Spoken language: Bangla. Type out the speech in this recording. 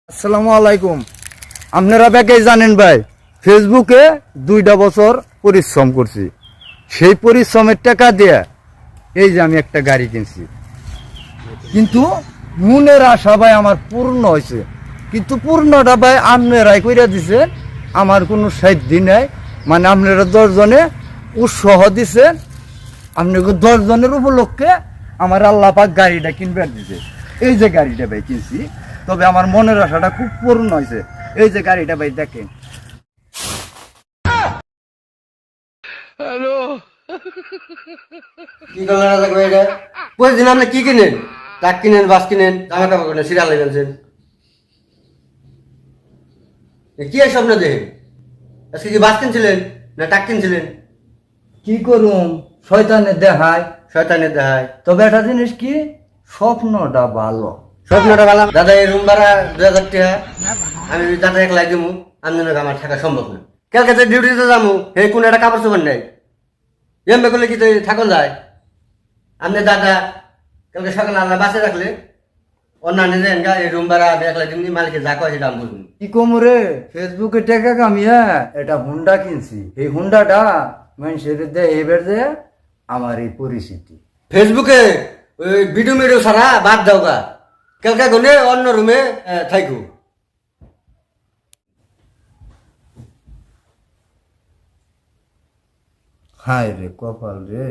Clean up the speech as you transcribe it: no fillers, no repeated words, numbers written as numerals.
আসসালামু আলাইকুম। আপনারা ব্যাকে জানেন ভাই, ফেসবুকে 2টা বছর পরিশ্রম করছি। সেই পরিশ্রমের টাকা দিয়ে এই যে আমি একটা গাড়ি কিনছি, কিন্তু মনের আশা ভাই আমার পূর্ণ হয়েছে। কিন্তু পূর্ণটা ভাই আপনারাই কইরা দিছেন, আমার কোনো সাধ্য নাই। মানে আপনারা 10 জনে উৎসাহ দিছেন, আপনাকে 10 জনের উপলক্ষে আমার আল্লাহ পাক গাড়িটা কিনবার দিছে। এই যে গাড়িটা ভাই কিনছি, তবে আমার মনের আশাটা খুব পূর্ণ হয়েছে। এই যে গাড়িটা ভাই দেখেন। কি করলেন রাজা ভাই এটা? প্রতিদিন আপনি কি কিনেন? ট্রাক কিনেন, বাস কিনেন, জামা কাপড় কিনেন, সিরিয়াল লেগেছেন। কি এই স্বপ্ন দেখেন? আজকে কি বাস কিনছিলেন না ট্রাক কিনছিলেন? কি করুম, শয়তানের দেখায়। শয়তানের দেখায়। তবে একটা জিনিস কি, স্বপ্নটা ভালো। স্বপ্নটা ভালো। দাদা এই রুম ভাড়া 2000 টাকা আমি দাদা একলাই দিমু, আপনার আমার থাকা সম্ভব না। কালকে যে ডিউটিতে যাবো এই কোন একটা কাপড় চোপড় নেই, এমবে করলে কি থাকুন যায়? আপনি দাদা কালকে সকালে আল্লাহ বাসে রাখলে অন্যান্য এই রুম ভাড়া আমি একলাই দিমনি, মালিকে যা কয় সেটা আমি বুঝুন। কি কম রে, ফেসবুকে টাকা কামিয়ে এটা হুন্ডা কিনছি। এই হুন্ডাটা মানুষের দেয়, এবার যে আমার এই পরিস্থিতি। ফেসবুকে ওই ভিডিও মিডিও সারা বাদ দাও গা, কালকে গলে অন্য রুমে থাইকো। হায় রে কপাল রে।